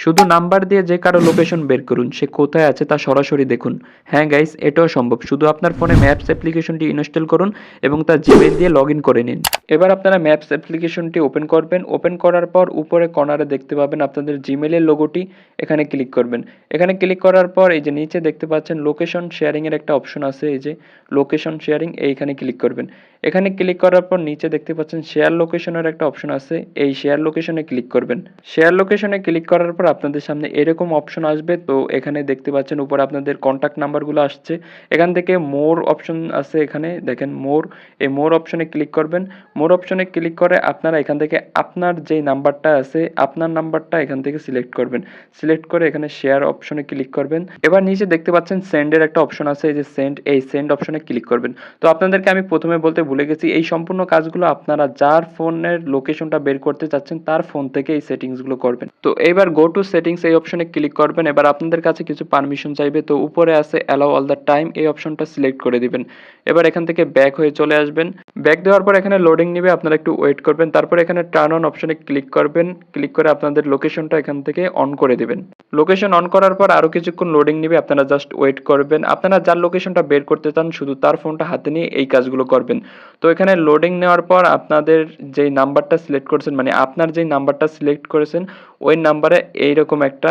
শুধু নাম্বার দিয়ে যে কারো লোকেশন বের করুন, সে কোথায় আছে তা সরাসরি দেখুন। হ্যাঁ গাইস, এটাও সম্ভব। শুধু আপনার ফোনে ম্যাপস অ্যাপ্লিকেশনটি ইনস্টল করুন এবং তার জিমেইল দিয়ে লগইন করে নিন। এবার আপনারা ম্যাপস অ্যাপ্লিকেশনটি ওপেন করবেন। ওপেন করার পর উপরে কর্নারে দেখতে পাবেন আপনাদের জিমেইলের লোগোটি, এখানে ক্লিক করবেন। এখানে ক্লিক করার পর এই যে নিচে দেখতে পাচ্ছেন লোকেশন শেয়ারিং এর একটা অপশন আছে, এই যে লোকেশন শেয়ারিং, এইখানে ক্লিক করবেন। এখানে ক্লিক করার পর নিচে দেখতে পাচ্ছেন শেয়ার লোকেশনের একটা অপশন আছে, এই শেয়ার লোকেশনে ক্লিক করবেন। শেয়ার লোকেশনে ক্লিক করার পর আপনাদের সামনে এরকম অপশন আসবে। তো এখানে দেখতে পাচ্ছেন উপরে আপনাদের কন্ট্যাক্ট নাম্বারগুলো আসছে। এখান থেকে মোর অপশন আছে, এখানে দেখেন মোর, এই মোর অপশনে ক্লিক করবেন। মোর অপশনে ক্লিক করে আপনারা এখান থেকে আপনার যেই নাম্বারটা আছে আপনার নাম্বারটা এখান থেকে সিলেক্ট করবেন। সিলেক্ট করে এখানে শেয়ার অপশনে ক্লিক করবেন। এবার নিচে দেখতে পাচ্ছেন সেন্ডের একটা অপশন আছে, এই যে সেন্ড, এই সেন্ড অপশনে ক্লিক করবেন। তো আপনাদেরকে আমি প্রথমে বলতে ভুলে গেছি, এই সম্পূর্ণ কাজগুলো আপনারা যার ফোনের লোকেশনটা বের করতে চাচ্ছেন তার ফোন থেকে এই সেটিংসগুলো করবেন। তো এবার গো টু সেটিংস এই অপশনে ক্লিক করবেন। এবার আপনাদের কাছে কিছু পারমিশন চাইবে, তো উপরে আছে অ্যালাউ অল দ্য টাইম, এই অপশনটা সিলেক্ট করে দিবেন। এবার এখান থেকে ব্যাক হয়ে চলে আসবেন। ব্যাক দেওয়ার পর এখানে লোডিং নেবে, আপনারা একটু ওয়েট করবেন। তারপর এখানে টার্ন অন অপশনে ক্লিক করবেন। ক্লিক করে আপনাদের লোকেশনটা এখান থেকে অন করে দিবেন। লোকেশন অন করার পর আরও কিছুক্ষণ লোডিং নেবে, আপনারা জাস্ট ওয়েট করবেন। আপনারা যার লোকেশনটা বের করতে চান শুধু তার ফোনটা হাতে নিয়ে এই কাজগুলো করবেন। তো এখানে লোডিং নেওয়ার পর আপনাদের যেই নাম্বারটা সিলেক্ট করেছেন, মানে আপনার যেই নাম্বারটা সিলেক্ট করেছেন ওই নাম্বারে এইরকম একটা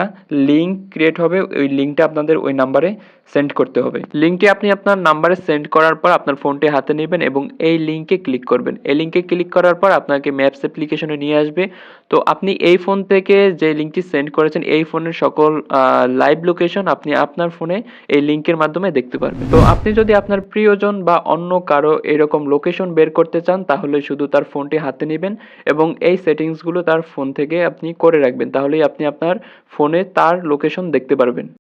লিঙ্ক ক্রিয়েট হবে। ওই লিঙ্কটা আপনাদের ওই নাম্বারে সেন্ড করতে হবে। লিঙ্কটি আপনি আপনার নাম্বারে সেন্ড করার পর আপনার ফোনটি হাতে নেবেন এবং এই লিঙ্কে ক্লিক করবেন। এই লিঙ্কে ক্লিক করার পর আপনাকে ম্যাপস অ্যাপ্লিকেশনে নিয়ে আসবে। তো আপনি এই ফোন থেকে যে লিঙ্কটি সেন্ড করেছেন এই ফোনের সকল লাইভ লোকেশন আপনি আপনার ফোনে এই লিঙ্কের মাধ্যমে দেখতে পারবেন। তো আপনি যদি আপনার প্রিয়জন বা অন্য কারো এরকম লোকেশন বের করতে চান তাহলে শুধু তার ফোনটি হাতে নেবেন এবং এই সেটিংসগুলো তার ফোন থেকে আপনি করে রাখবেন, তাহলেই আপনি আপনার ফোনে তার লোকেশন দেখতে পারবেন।